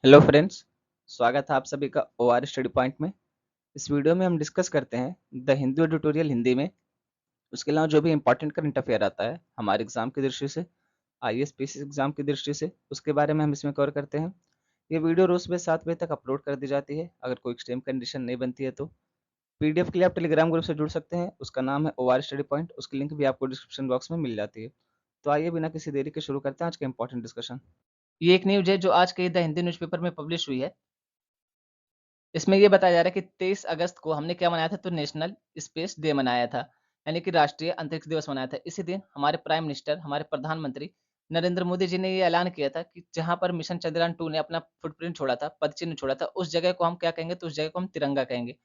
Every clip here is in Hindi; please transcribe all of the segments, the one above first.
हेलो फ्रेंड्स, स्वागत है आप सभी का ओआर स्टडी पॉइंट में। इस वीडियो में हम डिस्कस करते हैं द हिंदू एडिटोरियल हिंदी में। उसके अलावा जो भी इंपॉर्टेंट करंट अफेयर आता है हमारे एग्जाम की दृष्टि से, आईएएस पीसी एग्जाम की दृष्टि से, उसके बारे में हम इसमें कवर करते हैं। ये वीडियो रोज सुबह 7 बजे तक अपलोड कर दी जाती है। अगर कोई एक्सट्रीम कंडीशन नहीं बनती है तो पीडीएफ के लिए आप टेलीग्राम ग्रुप से जुड़ सकते हैं। उसका नाम है ओआर स्टडी पॉइंट। उसकी लिंक भी आपको डिस्क्रिप्शन बॉक्स में मिल जाती है। तो आइए बिना किसी देरी के शुरू करते हैं आज का इंपॉर्टेंट डिस्कशन। ये एक न्यूज है जो आज के द हिंदी न्यूज़पेपर में पब्लिश हुई है। इसमें ये बताया जा रहा है कि 23 अगस्त को हमने क्या मनाया था, तो नेशनल स्पेस डे मनाया था, यानी कि राष्ट्रीय अंतरिक्ष दिवस मनाया था। इसी दिन हमारे प्राइम मिनिस्टर, हमारे प्रधानमंत्री नरेंद्र मोदी जी ने ये ऐलान किया था कि जहाँ पर मिशन चंद्रयान 2 ने अपना फुटप्रिंट छोड़ा था, पदचिन्ह छोड़ा था, उस जगह को हम क्या कहेंगे, तो उस जगह को हम तिरंगा कहेंगे।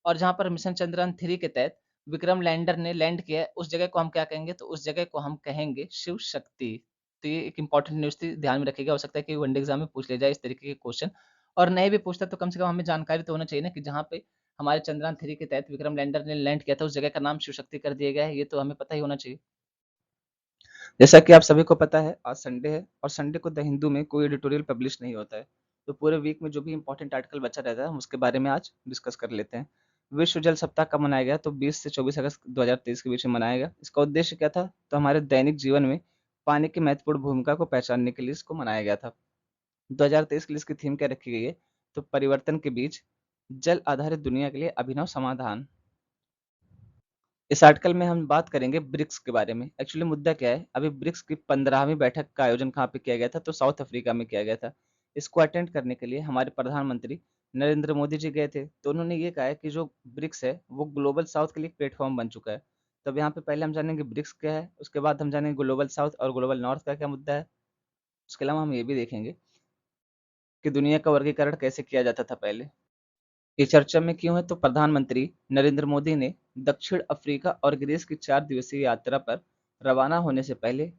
और जहाँ पर मिशन चंद्रयान 3 के तहत विक्रम लैंडर ने लैंड किया है, उस जगह को हम क्या कहेंगे, तो उस जगह को हम कहेंगे शिव शक्ति। तो ये एक इंपॉर्टेंट न्यूज़ थी, ध्यान में रखिएगा। हो सकता है कि वनडे एग्जाम में पूछ लिया जाए इस तरीके के क्वेश्चन। और नहीं भी पूछता तो कम से कम हमें जानकारी तो होना चाहिए ना कि जहाँ पे हमारे चंद्रयान 3 के तहत विक्रम लैंडर ने लैंड किया था, उस जगह का नाम शिव शक्ति कर दिया गया है। ये तो हमें पता ही होना चाहिए। जैसा कि आप सभी को पता है, आज संडे है और संडे को द हिंदू में कोई एडिटोरियल पब्लिश नहीं होता है। तो पूरे वीक में जो भी इंपॉर्टेंट आर्टिकल बचा रहता है हम उसके बारे में आज डिस्कस कर लेते हैं। विश्व जल सप्ताह कब मनाया गया, तो 20 से 24 अगस्त 2023 के बीच में मनाया गया। इसका उद्देश्य क्या था, तो हमारे दैनिक जीवन में पानी की महत्वपूर्ण भूमिका को पहचानने के लिए इसको मनाया गया था। 2023 के लिए इसकी थीम क्या रखी गई है, तो परिवर्तन के बीच जल आधारित दुनिया के लिए अभिनव समाधान। इस आर्टिकल में हम बात करेंगे ब्रिक्स के बारे में। एक्चुअली मुद्दा क्या है, अभी ब्रिक्स की 15वीं बैठक का आयोजन कहाँ पे किया गया था, तो साउथ अफ्रीका में किया गया था। इसको अटेंड करने के लिए हमारे प्रधानमंत्री नरेंद्र मोदी जी गए थे। तो उन्होंने ये कहा है कि जो ब्रिक्स है वो ग्लोबल साउथ के लिए प्लेटफॉर्म बन चुका है। तो अब यहाँ पे पहले हम जानेंगे ब्रिक्स क्या है, उसके बाद हम जानेंगे ग्लोबल साउथ और ग्लोबल नॉर्थ का क्या मुद्दा है। उसके अलावा हम ये भी देखेंगे कि दुनिया का वर्गीकरण कैसे किया जाता था पहले। ये चर्चा में क्यों है, तो प्रधानमंत्री नरेंद्र मोदी ने दक्षिण अफ्रीका और ग्रीस की 4 दिवसीय यात्रा पर रवाना होने से पहले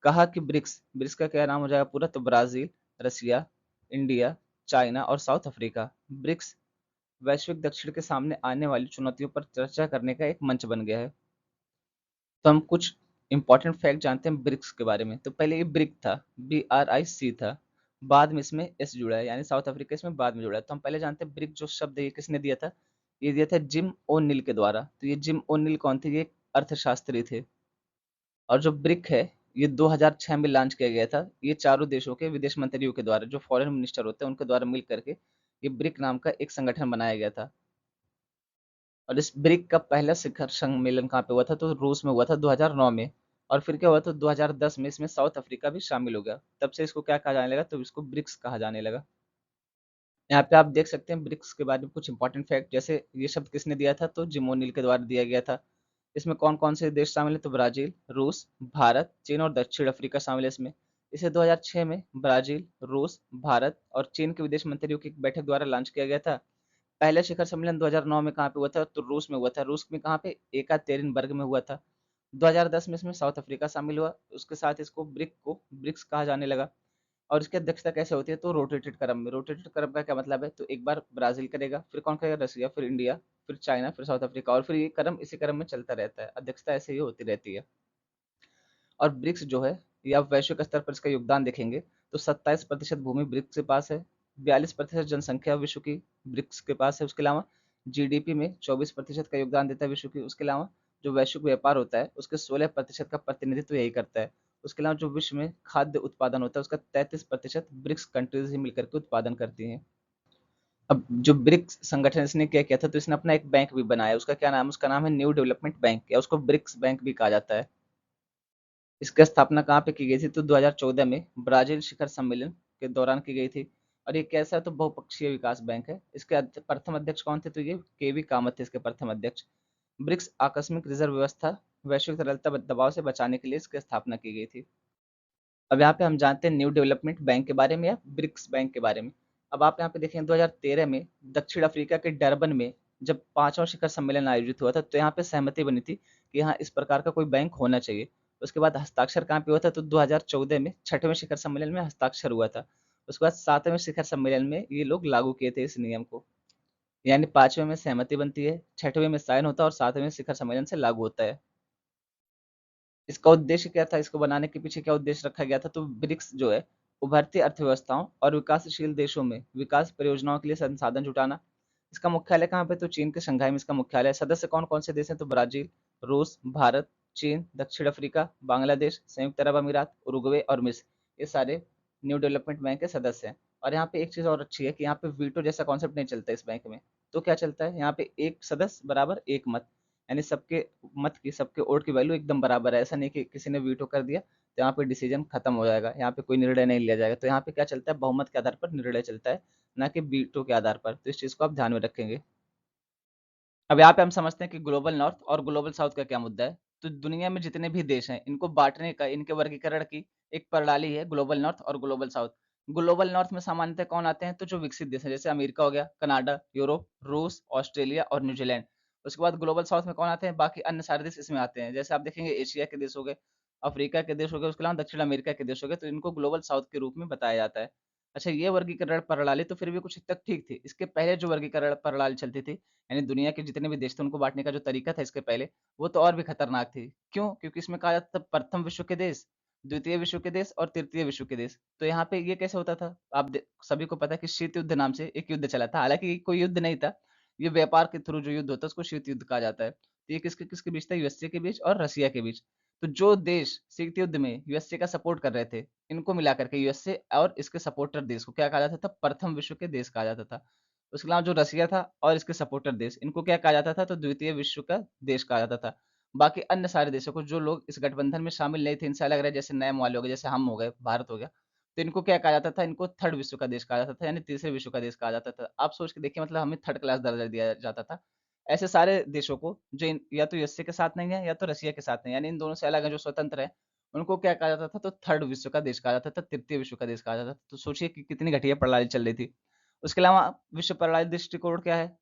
कहा कि ब्रिक्स ब्रिक्स का क्या नाम हो जाएगा पूरा, तो ब्राजील, रसिया, इंडिया, चाइना और साउथ अफ्रीका। ब्रिक्स वैश्विक दक्षिण के सामने आने वाली चुनौतियों पर चर्चा करने का एक मंच बन गया है। तो हम कुछ इंपॉर्टेंट फैक्ट जानते हैं ब्रिक्स के बारे में। तो पहले ये ब्रिक था, BRIC था। बाद में इसमें एस जुड़ा है, यानी साउथ अफ्रीका इसमें बाद में जुड़ा है। तो हम पहले जानते हैं ब्रिक जो शब्द है ये किसने दिया था, ये दिया था जिम ओ नील के द्वारा। तो ये जिम ओ नील कौन थे, ये एक अर्थशास्त्री थे। और जो ब्रिक है ये 2006 में लॉन्च किया गया था। ये चारों देशों के विदेश मंत्रियों के द्वारा, जो फॉरेन मिनिस्टर होते हैं उनके द्वारा मिल करके ये ब्रिक नाम का एक संगठन बनाया गया था। और इस ब्रिक का पहला शिखर सम्मेलन कहाँ पे हुआ था, तो रूस में हुआ था 2009 में। और फिर क्या हुआ था 2010 में इसमें साउथ अफ्रीका भी शामिल हो गया। तब से इसको क्या कहा जाने लगा, तो इसको ब्रिक्स कहा जाने लगा। यहाँ पे आप देख सकते हैं ब्रिक्स के बारे में कुछ इंपॉर्टेंट फैक्ट। जैसे ये शब्द किसने दिया था, तो जिम ओनील के द्वारा दिया गया था। इसमें कौन कौन से देश शामिल है, तो ब्राजील, रूस, भारत, चीन और दक्षिण अफ्रीका शामिल है इसमें। इसे 2006 में ब्राजील, रूस, भारत और चीन के विदेश मंत्रियों की एक बैठक द्वारा लॉन्च किया गया था। पहला शिखर सम्मेलन 2009 में कहाँ पे हुआ था, तो रूस में हुआ था। रूस में कहाँ पे, एकातेरिनबर्ग में हुआ था। 2010 में इसमें साउथ अफ्रीका शामिल हुआ। उसके साथ इसको ब्रिक्स कहा जाने लगा। और इसकी अध्यक्षता कैसे होती है, तो रोटेटेड क्रम में। रोटेटेड क्रम का क्या मतलब है, तो एक बार ब्राजील करेगा, फिर कौन करेगा, रसिया, फिर इंडिया, फिर चाइना, फिर साउथ अफ्रीका, और फिर ये क्रम इसी क्रम में चलता रहता है। अध्यक्षता ऐसे ही होती रहती है। और ब्रिक्स जो है, ये आप वैश्विक स्तर पर इसका योगदान देखेंगे तो 27% भूमि ब्रिक्स के पास है, 42% जनसंख्या विश्व की ब्रिक्स के पास है। उसके अलावा जीडीपी में 24% का योगदान देता है विश्व की। उसके अलावा जो वैश्विक व्यापार होता है उसके 16% का प्रतिनिधित्व यही करता है। उसके अलावा जो विश्व में खाद्य उत्पादन होता है उसका 33% ब्रिक्स कंट्रीज ही मिलकर के उत्पादन करती हैं। अब जो ब्रिक्स संगठन इसने क्या किया था, तो इसने अपना एक बैंक भी बनाया। उसका क्या नाम है, उसका नाम है न्यू डेवलपमेंट बैंक, या उसको ब्रिक्स बैंक भी कहा जाता है। इसकी स्थापना कहाँ पे की गई थी, तो 2014 में ब्राजील शिखर सम्मेलन के दौरान की गई थी। और ये कैसा है, तो बहुपक्षीय विकास बैंक है। इसके प्रथम अध्यक्ष कौन थे, तो ये केवी कामत थे इसके प्रथम अध्यक्ष। ब्रिक्स आकस्मिक रिजर्व व्यवस्था वैश्विक तरलता दबाव से बचाने के लिए इसकी स्थापना की गई थी। अब यहाँ पे हम जानते हैं न्यू डेवलपमेंट बैंक के बारे में या ब्रिक्स बैंक के बारे में। अब आप यहाँ पे देखें 2013 में दक्षिण अफ्रीका के डरबन में जब 5वां शिखर सम्मेलन आयोजित हुआ था, तो यहाँ पे सहमति बनी थी कि यहाँ इस प्रकार का कोई बैंक होना चाहिए। उसके बाद हस्ताक्षर कहाँ पे हुआ था, तो 2014 में 6वें शिखर सम्मेलन में हस्ताक्षर हुआ था। उसके बाद 7वें शिखर सम्मेलन में ये लोग लागू किए थे इस नियम को। यानी 5वें में सहमति बनती है, 6वें में साइन होता है और 7वें शिखर सम्मेलन से लागू होता है। इसका उद्देश्य क्या था, इसको बनाने के पीछे क्या उद्देश्य रखा गया था, तो ब्रिक्स जो है उभरती अर्थव्यवस्थाओं और विकासशील देशों में विकास परियोजनाओं के लिए संसाधन जुटाना। इसका मुख्यालय कहाँ पे? तो चीन के शंघाई में इसका मुख्यालय है। सदस्य कौन-कौन से देश हैं? तो ब्राज़ील, रूस, भारत, चीन, दक्षिण अफ्रीका, बांग्लादेश, संयुक्त अरब अमीरात, उरुग्वे और मिस्र, ये सारे न्यू डेवलपमेंट बैंक के सदस्य हैं। और यहाँ पे एक चीज़ और अच्छी है कि यहाँ पे वीटो जैसा कॉन्सेप्ट नहीं चलता इस बैंक में। तो क्या चलता है? यहाँ पे एक सदस्य बराबर एक मत, यानी सबके मत की, सबके वोट की वैल्यू एकदम बराबर है। ऐसा नहीं कि किसी ने वीटो कर दिया तो यहाँ पे डिसीजन खत्म हो जाएगा, यहाँ पे कोई निर्णय नहीं लिया जाएगा। तो यहाँ पे क्या चलता है? बहुमत के आधार पर निर्णय चलता है, ना कि वीटो के आधार पर। तो इस चीज़ को आप ध्यान में रखेंगे। अब यहाँ पे हम समझते हैं कि ग्लोबल नॉर्थ और ग्लोबल साउथ का क्या मुद्दा है। तो दुनिया में जितने भी देश हैं, इनको बांटने का, इनके वर्गीकरण की एक प्रणाली है ग्लोबल नॉर्थ और ग्लोबल साउथ। ग्लोबल नॉर्थ में सामान्यतः कौन आते हैं? तो जो विकसित देश हैं, जैसे अमेरिका हो गया, कनाडा, यूरोप, रूस, ऑस्ट्रेलिया और न्यूजीलैंड। उसके बाद ग्लोबल साउथ में कौन आते हैं? बाकी अन्य सारे देश इसमें आते हैं। जैसे आप देखेंगे एशिया के देश हो गए, अफ्रीका के देश हो गए, उसके अलावा दक्षिण अमेरिका के देश हो गए, तो इनको ग्लोबल साउथ के रूप में बताया जाता है। अच्छा, ये वर्गीकरण प्रणाली तो फिर भी कुछ हद तक ठीक थी। इसके पहले जो वर्गीकरण प्रणाली चलती थी, यानी दुनिया के जितने भी देश थे उनको बाँटने का जो तरीका था इसके पहले, वो तो और भी खतरनाक थी। क्यों? क्योंकि इसमें कहा जाता था प्रथम विश्व के देश, द्वितीय विश्व के देश और तृतीय विश्व के देश। तो यहाँ पे ये कैसे होता था? आप दे सभी को पता है कि शीत युद्ध नाम से एक युद्ध चला था। हालाँकि ये कोई युद्ध नहीं था, ये व्यापार के थ्रू जो युद्ध होता है उसको शीत युद्ध कहा जाता है। तो ये किसके-किसके बीच था? यूएसए के बीच और रसिया के बीच। तो जो देश शीत युद्ध में यूएसए का सपोर्ट कर रहे थे, इनको मिला कर के यूएसए और इसके सपोर्टर देश को क्या कहा जाता था? प्रथम विश्व के देश कहा जाता था। उसके अलावा जो रसिया था और इसके सपोर्टर देश, इनको क्या कहा जाता था? तो द्वितीय विश्व का देश कहा जाता था। बाकी अन्य सारे देशों को, जो लोग इस गठबंधन में शामिल नहीं थे, इनसे अलग रहे, जैसे नए वाले हो गए, जैसे हम हो गए, भारत हो गया, तो इनको क्या कहा जाता था? इनको थर्ड विश्व का देश कहा जाता था, यानी तीसरे विश्व का देश कहा जाता था। आप सोच के देखिए, मतलब हमें थर्ड क्लास दर्जा दिया जाता था। ऐसे सारे देशों को जो या तो यूएसए के साथ नहीं है या तो रसिया के साथ नहीं है, यानी इन दोनों से अलग है, जो स्वतंत्र है, उनको क्या कहा जाता था? तो थर्ड विश्व का देश कहा जाता था, तृतीय विश्व का देश कहा जाता था। तो सोचिए कि कितनी घटिया प्रणाली चल रही थी। उसके अलावा विश्व प्रणाली दृष्टिकोण क्या है?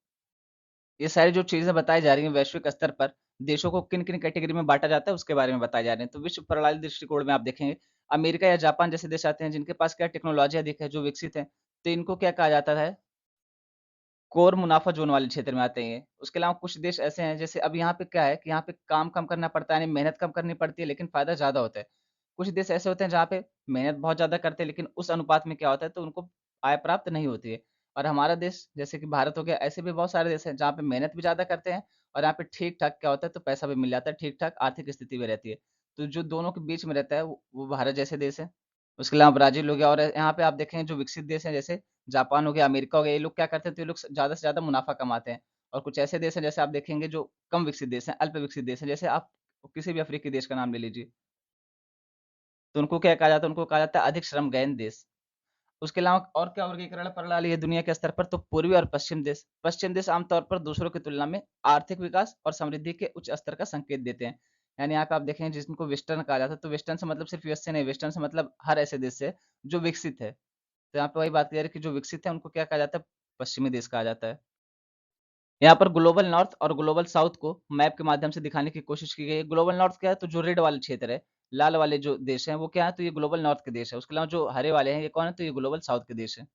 ये सारी जो चीज़ें बताई जा रही हैं वैश्विक स्तर पर, देशों को किन-किन कैटेगरी में बाँटा जाता है उसके बारे में बताए जा रहे हैं। तो विश्व प्रणाली दृष्टिकोण में आप देखेंगे, अमेरिका या जापान जैसे देश आते हैं जिनके पास क्या टेक्नोलॉजी अधिक है, जो विकसित हैं, तो इनको क्या कहा जाता है? कोर मुनाफ़ा ज़ोन वाले क्षेत्र में आते हैं ये। उसके अलावा कुछ देश ऐसे हैं, जैसे अब यहाँ पे क्या है कि यहाँ पे काम कम करना पड़ता है, यानी मेहनत कम करनी पड़ती है, लेकिन फ़ायदा ज़्यादा होता है। कुछ देश ऐसे होते हैं जहाँ पे मेहनत बहुत ज़्यादा करते हैं, लेकिन उस अनुपात में क्या होता है, तो उनको आय प्राप्त नहीं होती है। और हमारा देश जैसे कि भारत हो गया, ऐसे भी बहुत सारे देश हैं जहाँ पे मेहनत भी ज़्यादा करते हैं और यहाँ पे ठीक-ठाक क्या होता है, तो पैसा भी मिल जाता है, ठीक-ठाक आर्थिक स्थिति भी रहती है। तो जो दोनों के बीच में रहता है वो भारत जैसे देश है। उसके अलावा ब्राज़ील हो गया, और यहाँ पे आप देखेंगे जो विकसित देश हैं, जैसे जापान हो गया, अमेरिका हो गया, ये लोग क्या करते हैं, तो ये लोग ज़्यादा से ज़्यादा मुनाफ़ा कमाते हैं। और कुछ ऐसे देश हैं, जैसे आप देखेंगे जो कम विकसित देश हैं, अल्प विकसित देश हैं, जैसे आप किसी भी अफ्रीकी देश का नाम ले लीजिए, तो उनको क्या कहा जाता है? उनको कहा जाता है अधिक श्रम गहन देश। उसके अलावा और क्या वर्गीकरण प्रणाली है दुनिया के स्तर पर? तो पूर्वी और पश्चिम देश। पश्चिम देश आमतौर पर दूसरों की तुलना में आर्थिक विकास और समृद्धि के उच्च स्तर का संकेत देते हैं। यानी यहाँ पे आप देखेंगे जिनको वेस्टर्न कहा जाता है, तो वेस्टर्न से मतलब सिर्फ यूएसए नहीं, वेस्टर्न से मतलब हर ऐसे देश से जो विकसित है। तो यहाँ पे वही बात क्लियर है कि जो विकसित है उनको क्या कहा जाता है? पश्चिमी देश कहा जाता है। यहाँ पर ग्लोबल नॉर्थ और ग्लोबल साउथ को मैप के माध्यम से दिखाने की कोशिश की गई है। ग्लोबल नॉर्थ क्या है? तो जो रेड वाले क्षेत्र है, लाल वाले जो देश हैं वो क्या है? तो ये ग्लोबल नॉर्थ के देश है। उसके अलावा जो हरे वाले हैं ये कौन है? तो ये ग्लोबल साउथ के देश हैं।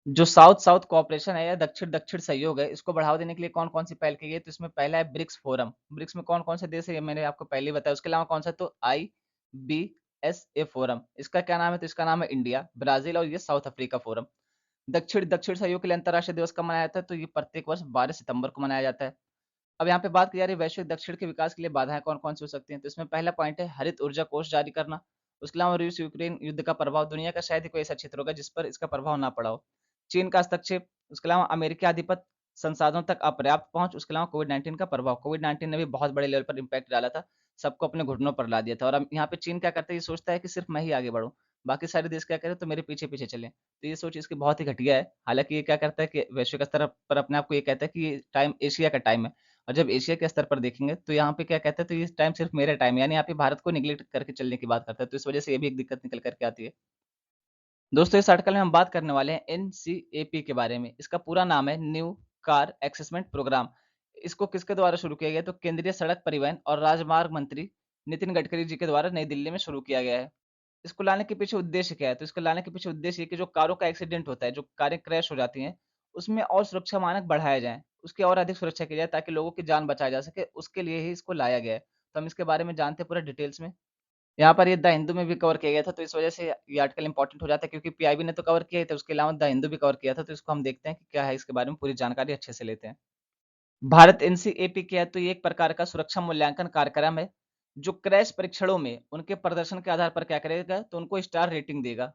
जो साउथ-साउथ कोऑपरेशन है या दक्षिण-दक्षिण सहयोग है, इसको बढ़ावा देने के लिए कौन-कौन सी पहल की गई है? तो इसमें पहला है ब्रिक्स फोरम। ब्रिक्स में कौन-कौन से देश है? ये मैंने आपको पहले ही बताया। उसके अलावा कौन-सा है? तो आईबीएसए फोरम। इसका क्या नाम है? तो इसका नाम है इंडिया, ब्राज़ील और ये साउथ अफ्रीका फोरम। दक्षिण दक्षिण सहयोग के लिए अंतर्राष्ट्रीय दिवस कब मनाया जाता है? तो ये प्रत्येक वर्ष 12 सितंबर को मनाया जाता है। अब यहाँ पे बात की जा रही है वैश्विक दक्षिण के विकास के लिए बाधाएँ कौन-कौन सी हो सकती हैं? तो इसमें पहला पॉइंट है हरित ऊर्जा कोष जारी करना। उसके अलावा रूस-यूक्रेन युद्ध का प्रभाव, दुनिया का शायद ही कोई ऐसा क्षेत्र होगा जिस पर इसका प्रभाव ना पड़ा हो। चीन का हस्तक्षेप, उसके अलावा अमेरिकी आधिपत्य, संसाधनों तक अपर्याप्त पहुँच, उसके अलावा कोविड-19 का प्रभाव। कोविड-19 ने भी बहुत बड़े लेवल पर इम्पैक्ट डाला था, सबको अपने घुटनों पर ला दिया था। और अब यहाँ पे चीन क्या करता है, ये सोचता है कि सिर्फ मैं ही आगे बढ़ूँ, बाकी सारे देश क्या करें तो मेरे पीछे-पीछे चलें। तो ये सोच इसकी बहुत ही घटिया है। हालाँकि ये क्या करता है कि वैश्विक स्तर पर अपने आप को ये कहता है कि ये टाइम एशिया का टाइम है। और जब एशिया के स्तर पर देखेंगे तो यहाँ पे क्या कहते हैं, तो ये टाइम सिर्फ मेरा टाइम है, यानी यहाँ पे भारत को निग्लेक्ट करके चलने की बात करता है। तो इस वजह से ये भी एक दिक्कत निकल कर के आती है। दोस्तों, इस आर्टिकल में हम बात करने वाले हैं एनसीएपी के बारे में। इसका पूरा नाम है न्यू कार असेसमेंट प्रोग्राम। इसको किसके द्वारा शुरू किया गया? तो केंद्रीय सड़क परिवहन और राजमार्ग मंत्री नितिन गडकरी जी के द्वारा नई दिल्ली में शुरू किया गया है। इसको लाने के पीछे उद्देश्य क्या है? तो इसको लाने के पीछे उद्देश्य ये कि जो कारों का एक्सीडेंट होता है, जो कारें क्रैश हो जाती हैं, उसमें और सुरक्षा मानक बढ़ाए जाएँ। उसकी और अधिक सुरक्षा की जाए ताकि लोगों की जान बचाई जा सके, उसके लिए ही इसको लाया गया है। तो हम इसके बारे में जानते हैं पूरा डिटेल्स में। यहाँ पर ये द हिंदू में भी कवर किया गया था, तो इस वजह से ये आर्टिकल इंपॉर्टेंट हो जाता है, क्योंकि पीआईबी ने तो कवर किया ही था, उसके अलावा द हिंदू भी कवर किया था। तो इसको हम देखते हैं कि क्या है, इसके बारे में पूरी जानकारी अच्छे से लेते हैं। भारत एनसीएपी क्या है, तो ये एक प्रकार का सुरक्षा मूल्यांकन कार्यक्रम है, जो क्रैश परीक्षणों में उनके प्रदर्शन के आधार पर क्या करेगा, तो उनको स्टार रेटिंग देगा।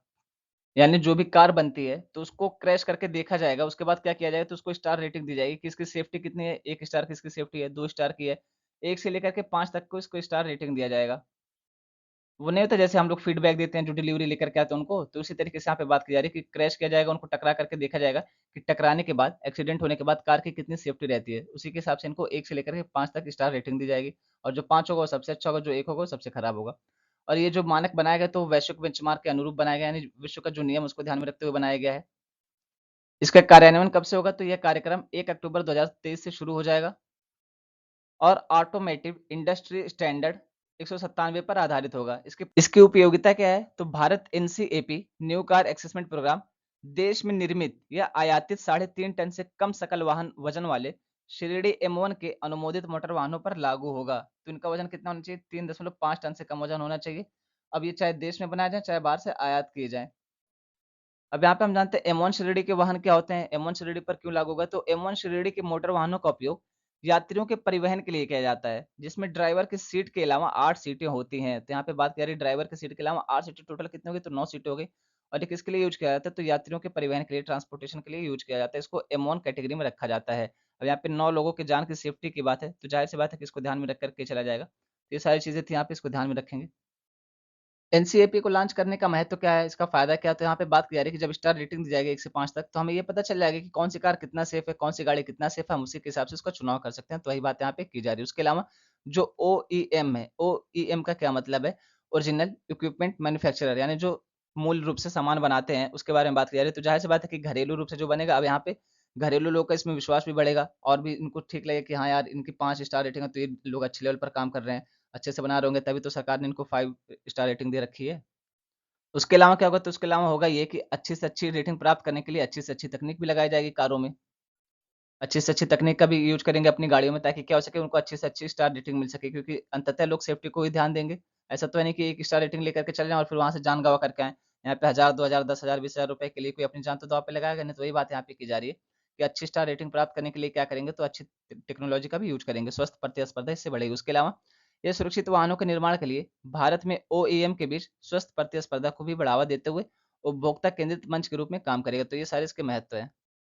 यानी जो भी कार बनती है, तो उसको क्रैश करके देखा जाएगा, उसके बाद क्या किया जाएगा, तो उसको स्टार रेटिंग दी जाएगी कि इसकी सेफ्टी कितनी है, 1 स्टार की इसकी सेफ्टी है, 2 स्टार की है, 1 से लेकर के 5 तक को इसको स्टार रेटिंग दिया जाएगा। वो नहीं होता जैसे हम लोग फीडबैक देते हैं जो डिलीवरी लेकर के आते हैं उनको, तो उसी तरीके से यहाँ पे बात की जा रही है कि क्रैश किया जाएगा, उनको टकरा करके देखा जाएगा कि टकराने के बाद, एक्सीडेंट होने के बाद कार की कितनी सेफ्टी रहती है। उसी के हिसाब से इनको 1 से लेकर के 5 तक स्टार रेटिंग दी जाएगी, और जो 5 होगा वो सबसे अच्छा होगा, जो 1 होगा वो सबसे खराब होगा। और ये जो मानक बनाया गया, तो वैश्विक बेंचमार्क के अनुरूप बनाया गया है, यानी विश्व का जो नियम उसको ध्यान में रखते हुए बनाया गया है। इसका कार्यान्वयन कब से होगा, तो यह कार्यक्रम 1 अक्टूबर 2023 से शुरू हो जाएगा, और ऑटोमोटिव इंडस्ट्री स्टैंडर्ड 197 पर आधारित होगा। इसकी इसकी उपयोगिता क्या है, तो Bharat NCAP new car assessment program देश में निर्मित या आयातित 3.5 टन से कम सकल वाहन वजन वाले श्रेणी M1 के अनुमोदित मोटर वाहनों पर लागू होगा। तो इनका वजन कितना होना चाहिए, 3.5 टन से कम वजन होना चाहिए। अब ये चाहे देश में बनाया जाए, चाहे बाहर से आयात किए जाए। अब यहाँ पे हम जानते हैं M1 श्रेणी के वाहन क्या होते हैं, M1 श्रेणी पर क्यों लागू होगा, तो M1 श्रेणी के मोटर वाहनों का उपयोग यात्रियों के परिवहन के लिए किया जाता है, जिसमें ड्राइवर की सीट के अलावा 8 सीटें होती हैं। तो यहाँ पे बात करें ड्राइवर की सीट के अलावा 8 सीटें, टोटल कितनी होगी, तो 9 सीटें हो गई। और ये किसके लिए यूज किया जाता है, तो यात्रियों के परिवहन के लिए, ट्रांसपोर्टेशन के लिए यूज किया जाता है। इसको M1 कैटेगरी में रखा जाता है। अब यहाँ पे 9 लोगों की जान की सेफ्टी की बात है, तो जाहिर सी बात है कि इसको ध्यान में रख करके चला जाएगा। तो ये सारी चीजें थी, यहाँ पे इसको ध्यान में रखेंगे। एनसीएपी को लॉन्च करने का महत्व क्या है, इसका फ़ायदा क्या है? तो यहाँ पे बात की जा रही है कि जब स्टार रेटिंग दी जाएगी 1 से 5 तक, तो हमें ये पता चल जाएगा कि कौन-सी कार कितना सेफ है, कौन-सी गाड़ी कितना सेफ है, हम उसी के हिसाब से उसका चुनाव कर सकते हैं। तो वही बात यहाँ पे की जा रही है। उसके अलावा जो ओईएम है, ओईएम का क्या मतलब है? ओरिजिनल इक्विपमेंट मैन्युफैक्चरर, यानी जो मूल रूप से सामान बनाते हैं, उसके बारे में बात की जा रही है। तो ज़ाहिर-सी बात है कि घरेलू रूप से जो बनेगा, अब यहाँ पे घरेलू लोग का इसमें विश्वास भी बढ़ेगा, और भी इनको ठीक लगेगा कि हाँ यार, इनकी 5 स्टार रेटिंग है, तो ये लोग अच्छे लेवल पर काम कर रहे हैं, अच्छे से बना रहे होंगे, तभी तो सरकार ने इनको 5 स्टार रेटिंग दे रखी है। उसके अलावा क्या होगा, तो उसके अलावा होगा ये कि अच्छी से अच्छी रेटिंग प्राप्त करने के लिए अच्छी से अच्छी तकनीक भी लगाई जाएगी कारों में। अच्छी से अच्छी तकनीक का भी यूज़ करेंगे अपनी गाड़ियों में, ताकि क्या हो सके, उनको अच्छी से अच्छी स्टार रेटिंग मिल सके, क्योंकि अंततः लोग सेफ्टी को ही ध्यान देंगे। ऐसा तो है नहीं कि 1 स्टार रेटिंग लेकर के चले जाएँ और फिर वहाँ से जान गँवा करके आएँ। यहाँ पे 1000, 2000, 10,000, 20,000 रुपए के लिए कोई अपनी जान तो दाँव पे लगाएगा नहीं। तो वही बात यहाँ पे की जा रही है कि अच्छी स्टार रेटिंग प्राप्त करने के लिए क्या करेंगे, तो अच्छी टेक्नोलॉजी का भी यूज़ करेंगे। स्वस्थ प्रतिस्पर्धा इससे बढ़ेगी। उसके अलावा ये सुरक्षित वाहनों के निर्माण के लिए भारत में ओईएम के बीच स्वस्थ प्रतिस्पर्धा को भी बढ़ावा देते हुए उपभोक्ता केंद्रित मंच के रूप में काम करेगा। तो ये सारे इसके महत्व हैं।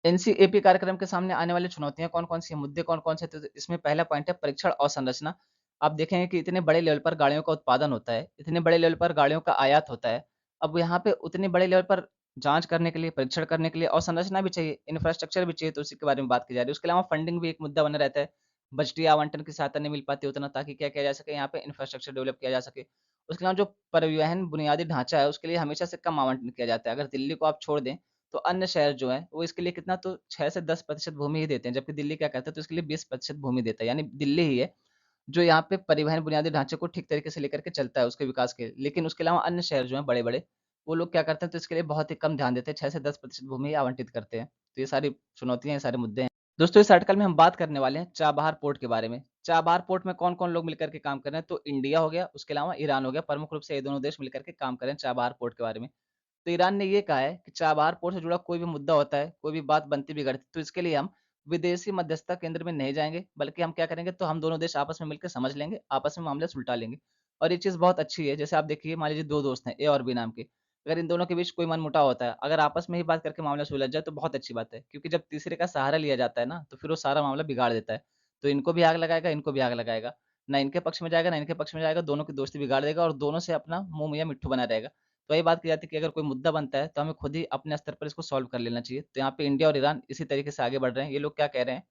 एनसीएपी कार्यक्रम के सामने आने वाली चुनौतियाँ कौन-कौन सी हैं, मुद्दे कौन-कौन से? तो इसमें पहला पॉइंट है परीक्षण और संरचना। आप देखेंगे कि इतने बड़े लेवल पर गाड़ियों का उत्पादन होता है, इतने बड़े लेवल पर गाड़ियों का आयात होता है। अब यहाँ पे उतने बड़े लेवल पर जाँच करने के लिए, परीक्षण करने के लिए और संरचना भी चाहिए, इंफ्रास्ट्रक्चर भी चाहिए, तो उसी के बारे में बात की जा रही है। उसके अलावा फंडिंग भी एक मुद्दा बना रहता है। बजटीय आवंटन की सहायता नहीं मिल पाती उतना, ताकि क्या किया जा सके, यहाँ पे इंफ्रास्ट्रक्चर डेवलप किया जा सके। उसके अलावा जो परिवहन बुनियादी ढाँचा है, उसके लिए हमेशा से कम आवंटन किया जाता है। अगर दिल्ली को आप छोड़ दें, तो अन्य शहर जो हैं, वो इसके लिए कितना, तो 6 से 10% भूमि ही देते हैं, जबकि दिल्ली क्या करता है, तो इसके लिए 20% भूमि देता है। यानी दिल्ली ही है, जो यहाँ पे परिवहन बुनियादी ढांचे को ठीक तरीके से लेकर के चलता है उसके विकास के लिए। लेकिन उसके अलावा अन्य शहर जो हैं बड़े-बड़े, वो लोग क्या करते हैं, तो इसके लिए बहुत ही कम ध्यान देते हैं, 6 से 10% भूमि ही आवंटित करते हैं। तो ये सारी चुनौतियाँ, ये सारे मुद्दे हैं। दोस्तों, इस आर्टिकल में हम बात करने वाले हैं चाबहार पोर्ट के बारे में। चाबहार पोर्ट में कौन-कौन लोग मिलकर के काम कर रहे हैं, तो इंडिया हो गया, उसके अलावा ईरान हो गया। प्रमुख रूप से ये दोनों देश मिलकर के काम कर रहे हैं चाबहार पोर्ट के बारे में। तो ईरान ने ये कहा है कि चाबहार पोर्ट से जुड़ा कोई भी मुद्दा होता है, कोई भी बात बनती बिगड़ती, तो इसके लिए हम विदेशी मध्यस्थता केंद्र में नहीं जाएँगे, बल्कि हम क्या करेंगे, तो हम दोनों देश आपस में मिलकर समझ लेंगे, आपस में मामला सुलझा लेंगे। और ये चीज़ बहुत अच्छी है। जैसे आप देखिए, मान लीजिए 2 दोस्त हैं, ए और बी नाम के। अगर इन दोनों के बीच कोई मनमुटाव होता है, अगर आपस में ही बात करके मामला सुलझ जाए, तो बहुत अच्छी बात है। क्योंकि जब तीसरे का सहारा लिया जाता है ना, तो फिर वो सारा मामला बिगाड़ देता है। तो इनको भी आग लगाएगा, इनको भी आग लगाएगा। ना इनके पक्ष में जाएगा, ना इनके पक्ष में जाएगा, दोनों की दोस्ती बिगाड़ देगा और दोनों से अपना मुँह मियाँ मिट्ठू बना रहेगा। तो वही बात की जाती है कि अगर कोई मुद्दा बनता है, तो हमें खुद ही अपने स्तर पर इसको सॉल्व कर लेना चाहिए। तो यहाँ पे इंडिया और ईरान इसी तरीके से आगे बढ़ रहे हैं। ये लोग क्या कह रहे हैं,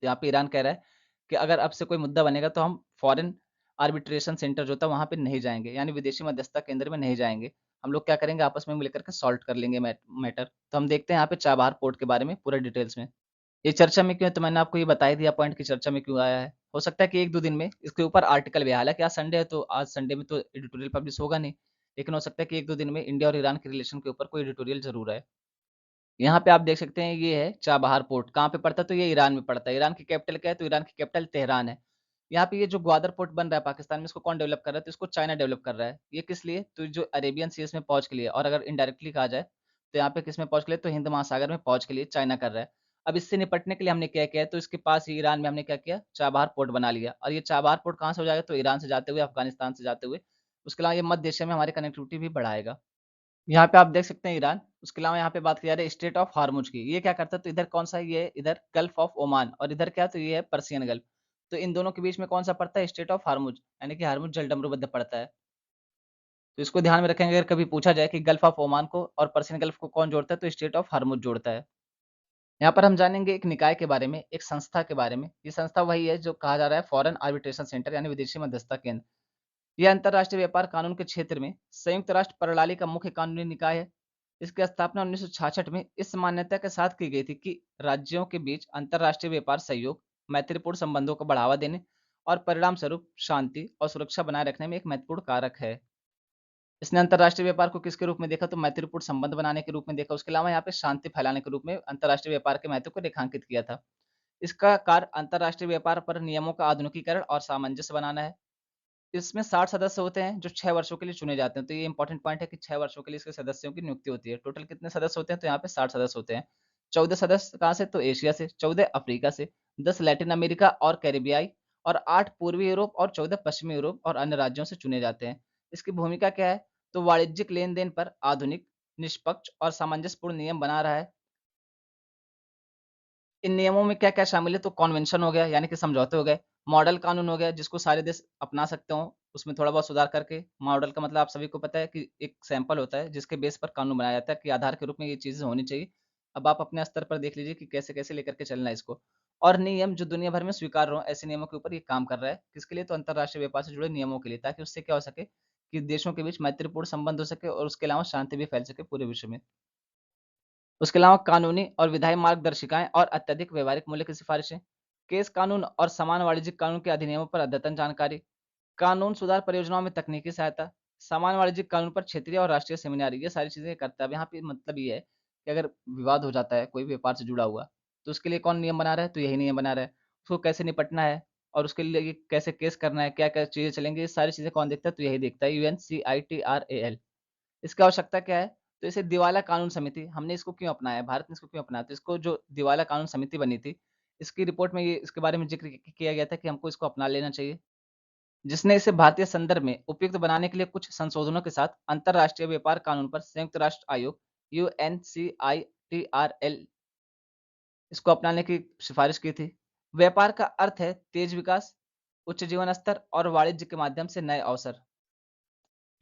तो यहाँ पे ईरान कह रहा है कि अगर अब से कोई मुद्दा बनेगा, तो हम फॉरेन आर्बिट्रेशन सेंटर जो होता है, वहाँ पे नहीं जाएँगे, यानी विदेशी मध्यस्थता केंद्र में नहीं जाएँगे। हम लोग क्या करेंगे, आपस में मिलकर के सॉल्व कर लेंगे मैटर। तो हम देखते हैं यहाँ पे चाबहार पोर्ट के बारे में पूरा डिटेल्स में। ये चर्चा में क्यों है, तो मैंने आपको ये बता ही दिया पॉइंट कि चर्चा में क्यों आया है। हो सकता है कि 1-2 दिन में इसके ऊपर आर्टिकल भी आए। हालाँकि आज संडे है, तो आज संडे में तो एडिटोरियल पब्लिश होगा नहीं। लेकिन हो सकता है कि 1-2 दिन में इंडिया और ईरान के रिलेशन के ऊपर कोई एडिटोरियल ज़रूर आए। यहाँ पे आप देख सकते हैं, ये है चाबहार पोर्ट, कहाँ पे पड़ता है, तो ये ईरान में पड़ता है। ईरान की कैपिटल क्या है, तो ईरान की कैपिटल तेहरान है। यहाँ पे ये जो ग्वादर पोर्ट बन रहा है पाकिस्तान में, इसको कौन डेवलप कर रहा है? तो इसको चाइना डेवलप कर रहा है। ये किस लिए? तो जो अरेबियन सी में पहुंच के लिए, और अगर इनडायरेक्टली कहा जाए तो यहाँ पे किस में पहुंच के लिए? तो हिंद महासागर में पहुंच के लिए चाइना कर रहा है। अब इससे निपटने के लिए हमने क्या किया है? तो इसके पास ही ईरान में हमने क्या किया? चाबहार पोर्ट बना लिया। और ये चाबहार पोर्ट कहाँ से हो जाएगा? तो ईरान से जाते हुए, अफगानिस्तान से जाते हुए। उसके अलावा ये मध्य एशिया में हमारी कनेक्टिविटी भी बढ़ाएगा। यहाँ पे आप देख सकते हैं ईरान। उसके अलावा यहाँ पे बात की जा रही है स्टेट ऑफ हार्मुज की। ये क्या करता है? तो इधर कौन सा है? ये इधर गल्फ ऑफ ओमान, और इधर क्या है? तो ये है पर्सियन गल्फ। तो इन दोनों के बीच में कौन सा पड़ता है? स्टेट ऑफ हार्मुज, यानी कि हार्मुज जलडमरूबंद पड़ता है। तो इसको ध्यान में रखेंगे, अगर कभी पूछा जाए कि गल्फ ऑफ ओमान को और पर्सियन गल्फ को कौन जोड़ता है, तो स्टेट ऑफ हार्मुज जोड़ता है। यहाँ पर हम जानेंगे एक निकाय के बारे में, एक संस्था के बारे में। ये संस्था वही है जो कहा जा रहा है फॉरेन आर्बिट्रेशन सेंटर, यानी विदेशी मध्यस्थता केंद्र। यह अंतर्राष्ट्रीय व्यापार कानून के क्षेत्र में संयुक्त राष्ट्र प्रणाली का मुख्य कानूनी निकाय है। इसकी स्थापना 1966 में इस मान्यता के साथ की गई थी कि राज्यों के बीच अंतर्राष्ट्रीय व्यापार सहयोग, मैत्रीपूर्ण संबंधों को बढ़ावा देने और परिणाम स्वरूप शांति और सुरक्षा बनाए रखने में एक महत्वपूर्ण कारक है। इसने अंतर्राष्ट्रीय व्यापार को किसके रूप में देखा? तो मैत्रीपूर्ण संबंध बनाने के रूप में देखा। उसके अलावा यहाँ पे शांति फैलाने के रूप में अंतर्राष्ट्रीय व्यापार के महत्व को रेखांकित किया था। इसका कार्य अंतर्राष्ट्रीय व्यापार पर नियमों का आधुनिकीकरण और सामंजस्य बनाना है। इसमें 60 सदस्य होते हैं जो 6 वर्षों के लिए चुने जाते हैं। तो ये इंपॉर्टेंट पॉइंट है कि 6 वर्षों के लिए इसके सदस्यों की नियुक्ति होती है। टोटल कितने सदस्य होते हैं? तो यहाँ पे 60 सदस्य होते हैं। 14 सदस्य कहाँ से? तो एशिया से, 14 अफ्रीका से, 10 लैटिन अमेरिका और कैरिबियाई, और 8 पूर्वी यूरोप और 14 पश्चिमी यूरोप और अन्य राज्यों से चुने जाते हैं। इसकी भूमिका क्या है? तो वाणिज्यिक लेन-देन पर आधुनिक, निष्पक्ष और सामंजस्यपूर्ण नियम बना रहा है। इन नियमों में क्या-क्या शामिल है? तो कन्वेंशन हो गया, यानी कि समझौते हो गए। मॉडल कानून हो गया, जिसको सारे देश अपना सकते हो, उसमें थोड़ा बहुत सुधार करके। मॉडल का मतलब आप सभी को पता है कि एक सैंपल होता है, जिसके बेस पर कानून बनाया जाता है कि आधार के रूप में ये चीज़ें होनी चाहिए। अब आप अपने स्तर पर देख लीजिए कि कैसे-कैसे लेकर के चलना है इसको। और नियम जो दुनिया भर में स्वीकार्य हों, ऐसे नियमों के ऊपर ये काम कर रहा है। किसके लिए? तो अंतर्राष्ट्रीय व्यापार से जुड़े नियमों के लिए, ताकि उससे क्या हो सके कि देशों के बीच मैत्रीपूर्ण संबंध हो सके और उसके अलावा शांति भी फैल सके पूरे विश्व में। उसके अलावा कानूनी और विधायी मार्गदर्शिकाएँ और अत्यधिक व्यावहारिक मूल्य की सिफारिशें, केस कानून और समान वाणिज्यिक कानून के अधिनियमों पर अद्यतन जानकारी, कानून सुधार परियोजनाओं में तकनीकी सहायता, समान वाणिज्यिक कानून पर क्षेत्रीय और राष्ट्रीय सेमिनार, ये सारी चीज़ें करता है। अब यहाँ पे मतलब ये है कि अगर विवाद हो जाता है कोई व्यापार से जुड़ा हुआ, तो उसके लिए कौन नियम बना रहा है? तो यही नियम बना रहा है। उसको कैसे निपटना है और उसके लिए ये कैसे केस करना है, क्या-क्या चीज़ें चलेंगी, ये सारी चीज़ें कौन देखता है? तो यही देखता है, UNCITRAL। इसकी आवश्यकता क्या है? तो इसे दिवाला कानून समिति, हमने इसको क्यों अपनाया है? भारत ने इसको क्यों अपनाया? तो इसको जो दिवाला कानून समिति बनी थी, इसकी रिपोर्ट में ये इसके बारे में ज़िक्र किया गया था कि हमको इसको अपना लेना चाहिए, जिसने इसे भारतीय संदर्भ में उपयुक्त बनाने के लिए कुछ संशोधनों के साथ अंतर्राष्ट्रीय व्यापार कानून पर संयुक्त राष्ट्र आयोग UNCITRL इसको अपनाने की सिफारिश की थी। व्यापार का अर्थ है तेज विकास, उच्च जीवन स्तर और वाणिज्य के माध्यम से नए अवसर।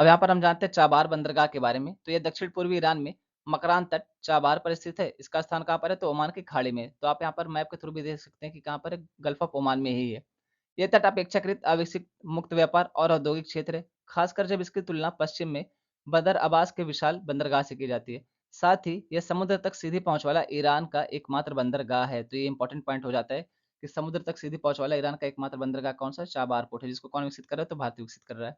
अब यहाँ पर हम जानते हैं चाबार बंदरगाह के बारे में। तो ये दक्षिण पूर्वी ईरान में मकरान तट चाबार पर स्थित है। इसका स्थान कहाँ पर है? तो ओमान की खाड़ी में है। तो आप यहाँ पर मैप के थ्रू भी देख सकते हैं कि कहाँ पर है, गल्फ ऑफ ओमान में ही है। ये तट अपेक्षाकृत अविकसित मुक्त व्यापार और औद्योगिक क्षेत्र है, खासकर जब इसकी तुलना पश्चिम में बदर अब्बास के विशाल बंदरगाह से की जाती है। साथ ही यह समुद्र तक सीधी पहुंच वाला ईरान का एकमात्र बंदरगाह है। तो ये इंपॉर्टेंट पॉइंट हो जाता है कि समुद्र तक सीधी पहुंच वाला ईरान का एकमात्र बंदरगाह कौन सा है? चाबार पोर्ट है, जिसको कौन विकसित कर रहा है? तो भारत विकसित कर रहा है।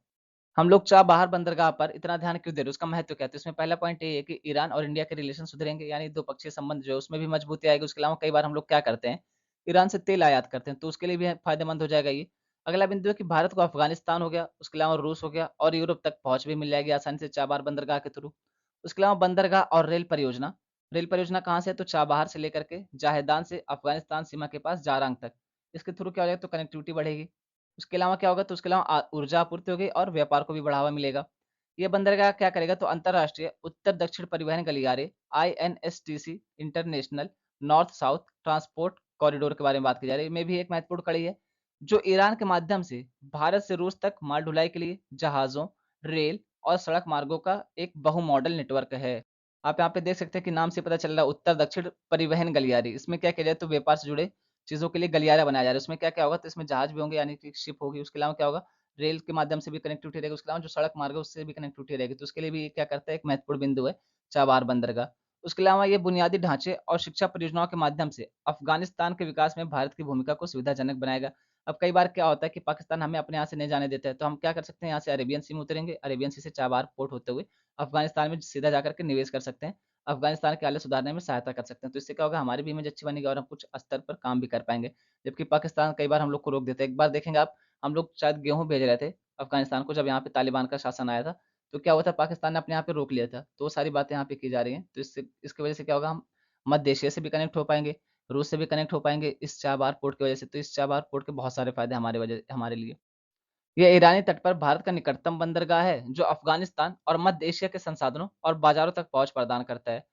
हम लोग चाबहार बंदरगाह पर इतना ध्यान क्यों दे रहे हैं? उसका महत्व क्या है? तो इसमें पहला पॉइंट ये है कि ईरान और इंडिया के रिलेशन सुधरेंगे, यानी द्विपक्षीय संबंध जो है उसमें भी मजबूती आएगी। उसके अलावा कई बार हम लोग क्या करते हैं, ईरान से तेल आयात करते हैं, तो उसके लिए भी फायदेमंद हो जाएगा ये। अगला बिंदु है कि भारत को अफगानिस्तान हो गया, उसके अलावा रूस हो गया और यूरोप तक पहुंच भी मिल जाएगी आसानी से चाबहार बंदरगाह के थ्रू। उसके अलावा बंदरगाह और रेल परियोजना, रेल परियोजना कहाँ से है? तो चाबहार से लेकर के जाहेदान से अफगानिस्तान सीमा के पास जारंग तक। इसके थ्रू क्या हो जाएगा? तो कनेक्टिविटी बढ़ेगी। उसके अलावा क्या होगा? तो उसके अलावा ऊर्जा आपूर्ति होगी और व्यापार को भी बढ़ावा मिलेगा। ये बंदरगाह क्या करेगा? तो अंतर्राष्ट्रीय उत्तर-दक्षिण परिवहन गलियारे INSTC international north south transport corridor के बारे में बात की जा रही है। में भी एक महत्वपूर्ण कड़ी है, जो ईरान के माध्यम से भारत से रूस तक माल ढुलाई के लिए जहाज़ों, रेल और सड़क मार्गों का एक बहु-मॉडल नेटवर्क है। आप यहाँ पे देख सकते हैं कि नाम से पता चल रहा है उत्तर-दक्षिण परिवहन गलियारे। इसमें क्या किया जाए? तो व्यापार से जुड़े चीज़ों के लिए गलियारा बनाया जा रहा है। उसमें क्या-क्या होगा? तो इसमें जहाज भी होंगे, यानी कि शिप होगी। उसके अलावा क्या होगा? रेल के माध्यम से भी कनेक्टिविटी रहेगी। उसके अलावा जो सड़क मार्ग है उससे भी कनेक्टिविटी रहेगी। तो उसके लिए भी ये क्या करता है? एक महत्वपूर्ण बिंदु है चाबार बंदरगाह। उसके अलावा ये बुनियादी ढांचे और शिक्षा परियोजनाओं के माध्यम से अफ़गानिस्तान के विकास में भारत की भूमिका को सुविधाजनक बनाएगा। अब कई बार क्या होता है कि पाकिस्तान हमें अपने यहाँ से नहीं जाने देता है, तो हम क्या कर सकते हैं? यहाँ से अरेबियन सी में उतरेंगे, अरेबियन सी से चाबार पोर्ट होते हुए अफ़गानिस्तान में सीधा जाकर के निवेश कर सकते हैं। अफ़गानिस्तान के हालात सुधारने में सहायता कर सकते हैं। तो इससे क्या होगा, हमारी भी इमेज अच्छी बनेगी और हम कुछ स्तर पर काम भी कर पाएँगे। जबकि पाकिस्तान कई बार हम लोग को रोक देता है। एक बार देखेंगे आप, हम लोग शायद गेहूँ भेज रहे थे अफ़गानिस्तान को, जब यहाँ पे तालिबान का शासन आया था, तो क्या हुआ था, पाकिस्तान ने अपने यहाँ पे रोक लिया था। तो वो सारी बातें यहाँ पे की जा रही हैं। तो इसकी वजह से क्या होगा, हम मध्य एशिया से भी कनेक्ट हो पाएँगे, रूस से भी कनेक्ट हो पाएँगे इस चाबहार पोर्ट की वजह से। तो इस चाबहार पोर्ट के बहुत सारे फ़ायदे हमारे लिए। यह ईरानी तट पर भारत का निकटतम बंदरगाह है, जो अफ़गानिस्तान और मध्य एशिया के संसाधनों और बाज़ारों तक पहुँच प्रदान करता है।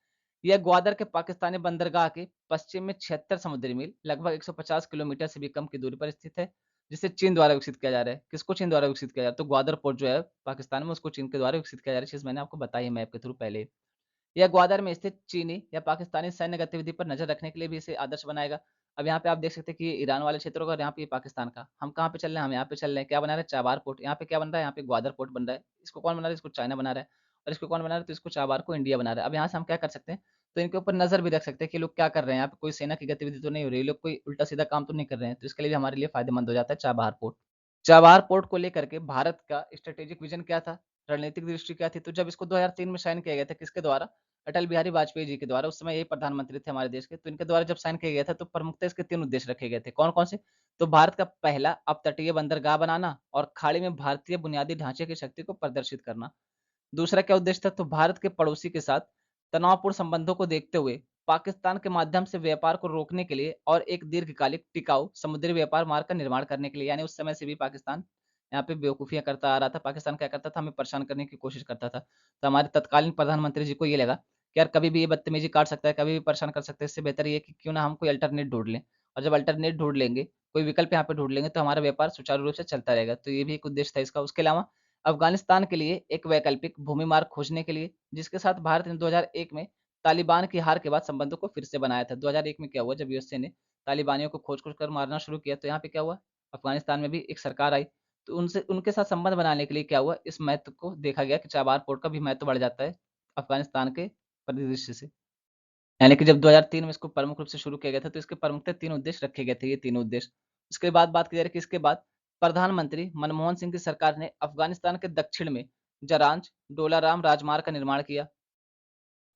यह ग्वादर के पाकिस्तानी बंदरगाह के पश्चिम में 76 समुद्री मील, लगभग 150 किलोमीटर से भी कम की दूरी पर स्थित है, जिसे चीन द्वारा विकसित किया जा रहा है। किसको चीन द्वारा विकसित किया जा रहा है? तो ग्वादर पोर्ट जो है पाकिस्तान में, उसको चीन के द्वारा विकसित किया जा रहा है। चीज़ मैंने आपको बताई है मैप के थ्रू पहले ही। यह ग्वादर में स्थित चीनी या पाकिस्तानी सैन्य गतिविधि पर नज़र रखने के लिए भी इसे आदर्श बनाएगा। अब यहाँ पे आप देख सकते हैं कि ये ईरान वाले क्षेत्रों का और यहाँ पे ये पाकिस्तान का। हम कहाँ पे चल रहे हैं? हम यहाँ पे चल रहे हैं। क्या बना रहे हैं? चाबार पोर्ट। यहाँ पे क्या बन रहा है? यहाँ पे ग्वादर पोर्ट बन रहा है। इसको कौन बना रहा है? इसको चाइना बना रहा है। और इसको कौन बना रहा है? तो इसको चाबार को इंडिया बना रहा है। अब यहाँ से हम क्या कर सकते हैं? तो इनके ऊपर नज़र भी रख सकते हैं कि ये लोग क्या कर रहे हैं? यहाँ पे कोई सेना की गतिविधि तो नहीं हो रही है। ये लोग कोई उल्टा-सीधा काम तो नहीं कर रहे हैं। तो इसके लिए भी हमारे लिए फ़ायदेमंद हो जाता है चाबहार पोर्ट। चाबहार पोर्ट को लेकर के भारत का स्ट्रैटेजिक विज़न क्या था? रणनीतिक दृष्टि क्या थी? तो जब इसको 2003 में साइन किया गया था, किसके द्वारा? अटल बिहारी वाजपेयी जी के द्वारा। उस समय यही प्रधानमंत्री थे हमारे देश के। तो इनके द्वारा जब साइन किया गया था, तो प्रमुखतः इसके 3 उद्देश्य रखे गए थे। कौन-कौन से? तो भारत का पहला अपतटीय बंदरगाह बनाना और खाड़ी में भारतीय बुनियादी ढांचे की शक्ति को प्रदर्शित करना। दूसरा क्या उद्देश्य था? तो भारत के पड़ोसी के साथ तनावपूर्ण संबंधों को देखते हुए पाकिस्तान के माध्यम से व्यापार को रोकने के लिए और एक दीर्घकालिक टिकाऊ समुद्री व्यापार मार्ग का निर्माण करने के लिए। यानी उस समय से भी पाकिस्तान यहाँ पे बेवकूफियां करता आ रहा था। पाकिस्तान क्या करता था? हमें परेशान करने की कोशिश करता था। तो हमारे तत्कालीन प्रधानमंत्री जी को ये लगा कि यार कभी भी ये बदतमीजी काट सकता है, कभी भी परेशान कर सकता है। इससे बेहतर ये है कि क्यों ना हम कोई अल्टरनेट ढूंढ लें। और जब अल्टरनेट ढूंढ लेंगे, कोई विकल्प यहाँ पे ढूंढ लेंगे, तो हमारा व्यापार सुचारू रूप से चलता रहेगा। तो ये भी एक उद्देश्य था इसका। उसके अलावा अफ़गानिस्तान के लिए एक वैकल्पिक भूमि मार्ग खोजने के लिए, जिसके साथ भारत ने 2001 में तालिबान की हार के बाद संबंधों को फिर से बनाया था। 2001 में क्या हुआ, जब यूएसए ने तालिबानियों को खोज-खोज कर मारना शुरू किया, तो यहाँ पे क्या हुआ, अफ़गानिस्तान में भी एक सरकार आई। तो उनसे उनके साथ संबंध बनाने के लिए क्या हुआ, इस महत्व को देखा गया कि चाबार पोर्ट का भी महत्व बढ़ जाता है अफ़गानिस्तान के परिदृश्य से। यानी कि जब 2003 में इसको प्रमुख रूप से शुरू किया गया था, तो इसके प्रमुखतः 3 उद्देश्य रखे गए थे, ये तीनों उद्देश्य। उसके बाद बात की जा रही है कि इसके बाद प्रधानमंत्री मनमोहन सिंह की सरकार ने अफ़गानिस्तान के दक्षिण में जरांज, डोलाराम राजमार्ग का निर्माण किया।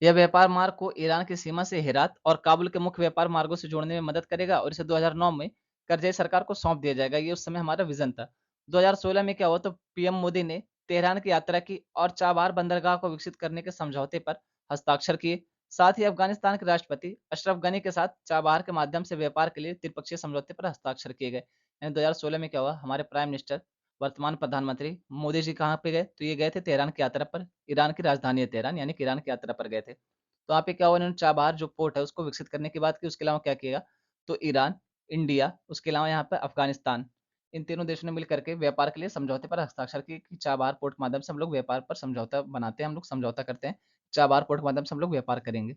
यह व्यापार मार्ग को ईरान की सीमा से हेरात और काबुल के मुख्य व्यापार मार्गों से जोड़ने में मदद करेगा और इसे 2009 में करज़ई सरकार को सौंप दिया जाएगा। ये उस समय हमारा विज़न था। 2016 में क्या हुआ, तो पीएम मोदी ने तेहरान की यात्रा की और चाबहार बंदरगाह को विकसित करने के समझौते पर हस्ताक्षर किए। साथ ही अफ़गानिस्तान के राष्ट्रपति अशरफ गनी के साथ चाबहार के माध्यम से व्यापार के लिए त्रिपक्षीय समझौते पर हस्ताक्षर किए गए। यानी 2016 में क्या हुआ, हमारे प्राइम मिनिस्टर, वर्तमान प्रधानमंत्री मोदी जी कहाँ पे गए? तो ये गए थे तेहरान की यात्रा पर। ईरान की राजधानी है तेहरान, यानी कि ईरान की यात्रा पर गए थे। तो वहाँ पे क्या हुआ, इन्होंने चाबहार जो पोर्ट है उसको विकसित करने की बात की। उसके अलावा क्या किया, तो ईरान, इंडिया, उसके अलावा यहाँ पे अफ़गानिस्तान, इन तीनों देशों ने मिल करके व्यापार के लिए समझौते पर हस्ताक्षर किए कि चाबहार पोर्ट के माध्यम से हम लोग व्यापार पर समझौता बनाते हैं, हम लोग समझौता करते हैं। चाबहार पोर्ट के माध्यम से हम लोग व्यापार करेंगे।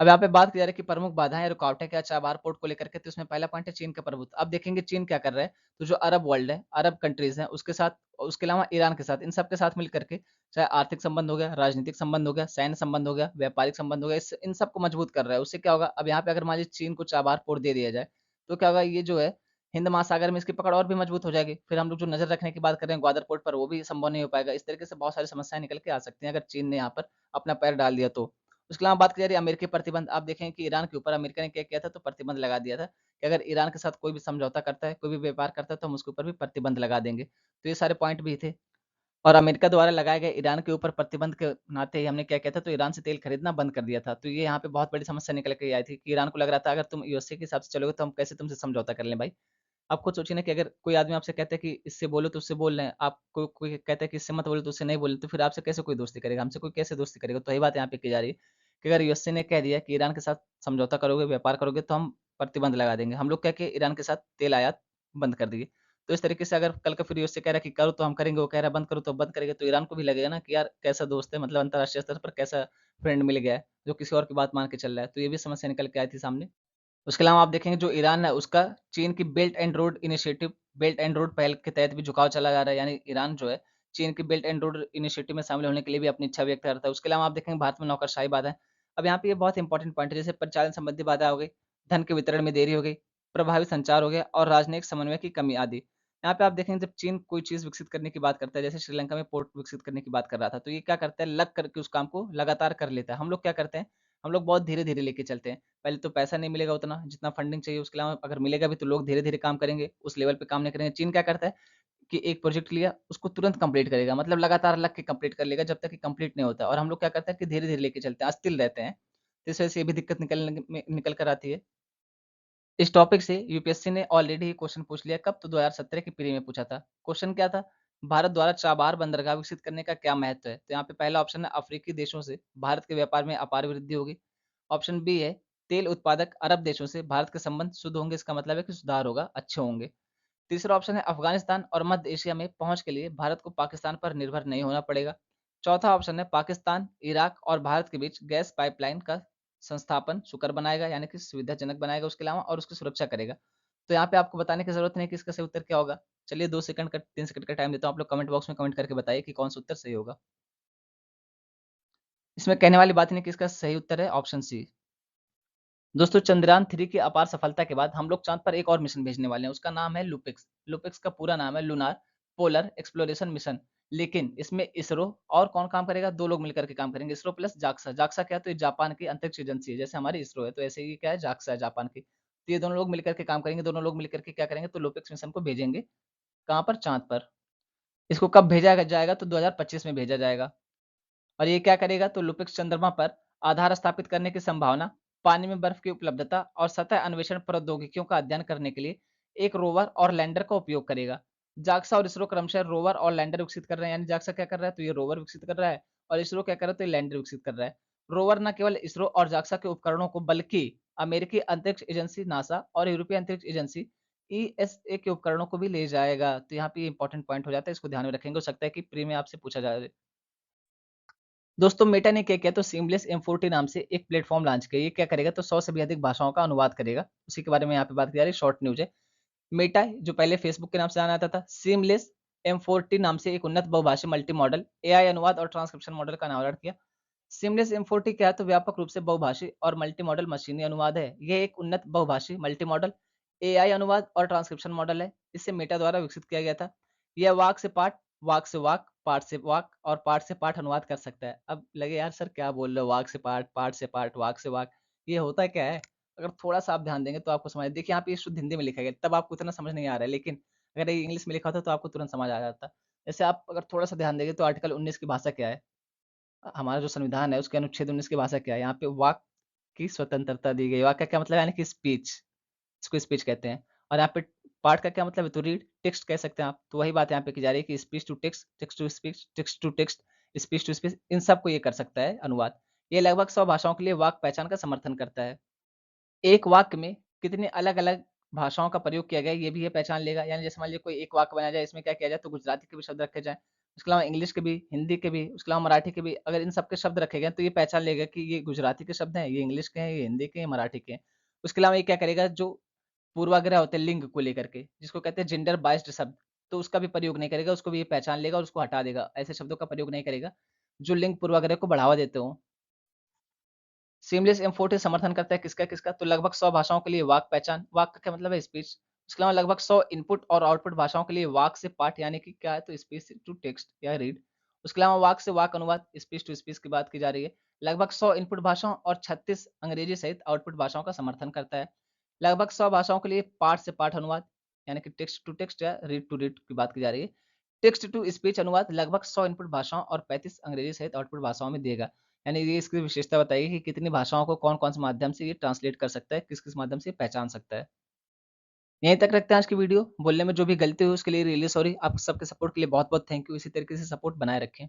अब यहाँ पे बात की जा रही है कि प्रमुख बाधाएँ, रुकावटें क्या है चाबहार पोर्ट को लेकर के, तो इसमें पहला पॉइंट है चीन का प्रभुत्व। अब देखेंगे चीन क्या कर रहा है, तो जो अरब वर्ल्ड है, अरब कंट्रीज़ हैं, उसके साथ, उसके अलावा ईरान के साथ, इन सब के साथ मिल करके, चाहे आर्थिक संबंध हो गया, राजनीतिक संबंध हो गया, सैन्य संबंध हो गया, व्यापारिक संबंध हो गया, इस इन सबको मजबूत कर रहा है। उससे क्या होगा, अब यहाँ पे अगर मान लीजिए चीन को चाबहार पोर्ट दे दिया जाए, तो क्या होगा, ये जो है हिंद महासागर में इसकी पकड़ और भी मजबूत हो जाएगी। फिर हम लोग जो नज़र रखने की बात कर रहे हैं ग्वादर पोर्ट पर, वो भी संभव नहीं हो पाएगा। इस तरीके से बहुत सारी समस्याएँ निकल के आ सकती हैं, अगर चीन ने यहाँ पर अपना पैर डाल दिया तो। उसके अलावा बात की जा रही है अमेरिकी प्रतिबंध। आप देखेंगे कि ईरान के ऊपर अमेरिका ने क्या किया था, तो प्रतिबंध लगा दिया था कि अगर ईरान के साथ कोई भी समझौता करता है, कोई भी व्यापार करता है, तो हम उसके ऊपर भी प्रतिबंध लगा देंगे। तो ये सारे पॉइंट भी थे। और अमेरिका द्वारा लगाए गए ईरान के ऊपर प्रतिबंध के नाते ही हमने क्या किया था, तो ईरान से तेल खरीदना बंद कर दिया था। तो ये यहाँ पे बहुत बड़ी समस्या निकल के आई थी कि ईरान को लग रहा था अगर तुम यूएसए के हिसाब से चलोगे तो हम कैसे तुमसे समझौता कर लें भाई। आप खुद सोचिए ना कि अगर कोई आदमी आपसे कहता है कि इससे बोलो तो उससे बोल रहे हैं, आपको कोई कहता है कि इससे मत बोलो तो उससे नहीं बोलें, तो फिर आपसे कैसे कोई दोस्ती करेगा? हमसे कोई कैसे दोस्ती करेगा? तो वही बात यहाँ पे की जा रही है कि अगर यूएसए ने कह दिया कि ईरान के साथ समझौता करोगे, व्यापार करोगे तो हम प्रतिबंध लगा देंगे। हम लोग क्या किए, ईरान के साथ तेल आयात बंद कर दिए। तो इस तरीके से अगर कल का फिर यूएसए कह रहा है कि करो तो हम करेंगे, वो कह रहा है बंद करो तो बंद करेंगे, तो ईरान को भी लगेगा ना कि यार कैसा दोस्त है, मतलब अंतर्राष्ट्रीय स्तर पर कैसा फ्रेंड मिल गया है, जो किसी और की बात मान के चल रहा है। तो ये भी समस्या निकल के आई थी सामने। उसके अलावा आप देखेंगे जो ईरान है उसका चीन की बेल्ट एंड रोड पहल के तहत भी झुकाव चला जा रहा है। यानी ईरान जो है चीन की बेल्ट एंड रोड इनिशिएटिव में शामिल होने के लिए भी अपनी इच्छा व्यक्त करता है। उसके अलावा आप देखेंगे भारत में नौकरशाही बाधा है। अब यहाँ पे ये बहुत इंपॉर्टेंट पॉइंट है, जैसे परिचालन संबंधी बाधा हो गई, धन के वितरण में देरी हो गई, प्रभावी संचार हो गया और राजनयिक समन्वय की कमी आदि। यहाँ पे आप देखेंगे जब चीन कोई चीज़ विकसित करने की बात करता है, जैसे श्रीलंका में पोर्ट विकसित करने की बात कर रहा था, तो ये क्या करता है, लग करके उस काम को लगातार कर लेता है। हम लोग क्या करते हैं, हम लोग बहुत धीरे-धीरे लेके चलते हैं। पहले तो पैसा नहीं मिलेगा उतना, जितना फंडिंग चाहिए, उसके अलावा अगर मिलेगा भी तो लोग धीरे-धीरे काम करेंगे, उस लेवल पे काम नहीं करेंगे। चीन क्या करता है कि एक प्रोजेक्ट लिया, उसको तुरंत कंप्लीट करेगा, मतलब लगातार लग के कंप्लीट कर लेगा जब तक कि कंप्लीट नहीं होता। और हम लोग क्या करते हैं कि धीरे-धीरे लेके चलते हैं, अस्थिर रहते हैं। तो इस वजह से ये भी दिक्कत निकल कर आती है। इस टॉपिक से यूपीएससी ने ऑलरेडी ये क्वेश्चन पूछ लिया कब, तो 2017 की प्री में पूछा था। क्वेश्चन क्या था, भारत द्वारा चाबहार बंदरगाह विकसित करने का क्या महत्व है? तो यहाँ पे पहला ऑप्शन है अफ्रीकी देशों से भारत के व्यापार में अपार वृद्धि होगी। ऑप्शन बी है तेल उत्पादक अरब देशों से भारत के संबंध शुद्ध होंगे, इसका मतलब है कि सुधार होगा, अच्छे होंगे। तीसरा ऑप्शन है अफगानिस्तान और मध्य एशिया में पहुंच के लिए भारत को पाकिस्तान पर निर्भर नहीं होना पड़ेगा। चौथा ऑप्शन है पाकिस्तान, इराक और भारत के बीच गैस पाइपलाइन का संस्थापन सुकर बनाएगा, यानी कि सुविधाजनक बनाएगा उसके अलावा, और उसकी सुरक्षा करेगा। तो यहाँ पे आपको बताने की जरूरत नहीं कि इसका सही उत्तर क्या होगा। चलिए 2 सेकंड का 3 सेकंड का टाइम देता हूँ, आप लोग कमेंट बॉक्स में कमेंट करके बताइए कि कौन सा उत्तर सही होगा। इसमें कहने वाली बात नहीं कि इसका सही उत्तर है ऑप्शन सी। दोस्तों चंद्रयान 3 की अपार सफलता के बाद हम लोग चांद पर एक और मिशन भेजने वाले हैं, उसका नाम है लुपिक्स। लुपिक्स का पूरा नाम है लूनार पोलर एक्सप्लोरेशन मिशन। लेकिन इसमें इसरो और कौन काम करेगा, दो लोग मिलकर के काम करेंगे, इसरो प्लस जाक्सा। जाक्सा क्या है, तो ये जापान की अंतरिक्ष एजेंसी है, जैसे हमारी इसरो है तो ऐसे ही क्या है, जाक्सा है जापान की। तो ये दोनों लोग मिलकर के काम करेंगे, दोनों लोग मिलकर के क्या करेंगे, तो लुपिक्स मिशन को भेजेंगे कहाँ पर, चांद पर। इसको कब भेजा जाएगा, तो 2025 में भेजा जाएगा। और ये क्या करेगा, तो लुपिक्स चंद्रमा पर आधार स्थापित करने की संभावना, पानी में बर्फ की उपलब्धता और सतह अन्वेषण प्रौद्योगिकियों का अध्ययन करने के लिए एक रोवर और लैंडर का उपयोग करेगा। जाक्सा और इसरो क्रमशः रोवर और लैंडर विकसित कर रहे हैं, यानी जाक्सा क्या कर रहा है, तो ये रोवर विकसित कर रहा है, और इसरो क्या कर रहा है, तो ये लैंडर विकसित कर रहा है। रोवर न केवल इसरो और जाक्सा के उपकरणों को, बल्कि अमेरिकी अंतरिक्ष एजेंसी नासा और यूरोपीय अंतरिक्ष एजेंसी ईएसए के उपकरणों को भी ले जाएगा। तो यहाँ पे इंपॉर्टेंट पॉइंट हो जाता है, इसको ध्यान में रखेंगे, हो सकता है कि प्री में आपसे पूछा जाए। दोस्तों मेटा ने क्या किया, तो सीमलेस M40 नाम से एक प्लेटफॉर्म लॉन्च किया। ये क्या करेगा, तो 100 से भी अधिक भाषाओं का अनुवाद करेगा। उसी के बारे में यहाँ पे बात की जा रही है, शॉर्ट न्यूज है। मेटा जो पहले फेसबुक के नाम से जाना जाता था, सीमलेस M40 नाम से एक उन्नत बहुभाषी मल्टी मॉडल एआई अनुवाद और ट्रांसक्रिप्शन मॉडल का अनावरण किया। सीमलेस M40 क्या है, तो व्यापक रूप से बहुभाषी और मल्टी मॉडल मशीनी अनुवाद है। यह एक उन्नत बहुभाषी मल्टी मॉडल एआई अनुवाद और ट्रांसक्रिप्शन मॉडल है। इसे मेटा द्वारा विकसित किया गया था। यह वाक से वाक, पाठ से वाक और पाठ से पाठ अनुवाद कर सकता है। अब लगे यार सर क्या बोल रहे हो, वाक से पाठ, पाठ से पाठ, वाक से वाक, ये होता क्या है? अगर थोड़ा-सा आप ध्यान देंगे तो आपको समझ देखिए यहाँ पे ये शुद्ध हिंदी में लिखा गया है, तब आपको इतना समझ नहीं आ रहा है, लेकिन अगर ये इंग्लिश में लिखा होता तो आपको तुरंत समझ आ जाता। जैसे आप अगर थोड़ा-सा ध्यान देंगे तो आर्टिकल 19 की भाषा क्या है? हमारा जो संविधान है उसके अनुच्छेद 19 की भाषा क्या है? यहाँ पे वाक की स्वतंत्रता दी गई है। वाक का क्या मतलब है? यानी कि स्पीच, इसको स्पीच कहते हैं। और यहाँ पे पार्ट का क्या मतलब है, तो रीड, टेक्स्ट कह सकते हैं आप। तो वही बात यहाँ पे की जा रही है कि speech to text, text to speech, text to text, speech to speech, इन सबको ये कर सकता है अनुवाद। ये लगभग 100 भाषाओं के लिए वाक पहचान का समर्थन करता है। एक वाक्य में कितने अलग-अलग भाषाओं का प्रयोग किया गया है, ये भी ये पहचान लेगा। यानी जैसे मान लीजिए कोई एक वाक्य बनाया जाए, इसमें क्या किया जाए, तो गुजराती के भी शब्द रखे जाएँ, उसके अलावा इंग्लिश के भी, हिंदी के भी, उसके अलावा मराठी के भी। अगर इन सब के शब्द रखे गए, तो ये पहचान लेगा कि ये गुजराती के शब्द हैं, ये इंग्लिश के हैं, ये हिंदी के हैं, मराठी के हैं। उसके अलावा ये क्या करेगा, जो पूर्वाग्रह होते हैं लिंग को लेकर के, जिसको कहते हैं जेंडर बायस्ड शब्द, तो उसका भी प्रयोग नहीं करेगा, उसको भी ये पहचान लेगा और उसको हटा देगा। ऐसे शब्दों का प्रयोग नहीं करेगा, जो लिंग पूर्वाग्रह को बढ़ावा देते हों। सीमलेस M40 समर्थन करता है किसका-किसका? तो लगभग 100 भाषाओं के लिए वाक पहचान, वाक का क्या मतलब है, स्पीच। उसके अलावा लगभग 100 इनपुट और आउटपुट भाषाओं के लिए वाक से पाठ, यानी कि क्या है, तो स्पीच टू टेक्स्ट या रीड। उसके अलावा वाक से वाक अनुवाद, स्पीच टू स्पीच की बात की जा रही है। लगभग 100 इनपुट भाषाओं और 36 अंग्रेजी सहित आउटपुट भाषाओं का समर्थन करता है। लगभग 100 भाषाओं के लिए पाठ से पाठ अनुवाद, यानी कि टेक्स्ट टू टेक्स्ट या रीड टू रीड की बात की जा रही है। टेक्स्ट टू स्पीच अनुवाद लगभग 100 इनपुट भाषाओं और 35 अंग्रेजी सहित आउटपुट भाषाओं में देगा। यानी ये इसकी विशेषता बताइए कि कितनी भाषाओं को कौन-कौन से माध्यम से ये ट्रांसलेट कर सकता है, किस-किस माध्यम से पहचान सकता है। यहीं तक रखते हैं आज की वीडियो। बोलने में जो भी गलती हुई उसके लिए रियली सॉरी। आप सबके सपोर्ट के लिए बहुत-बहुत थैंक यू। इसी तरीके से सपोर्ट बनाए रखें।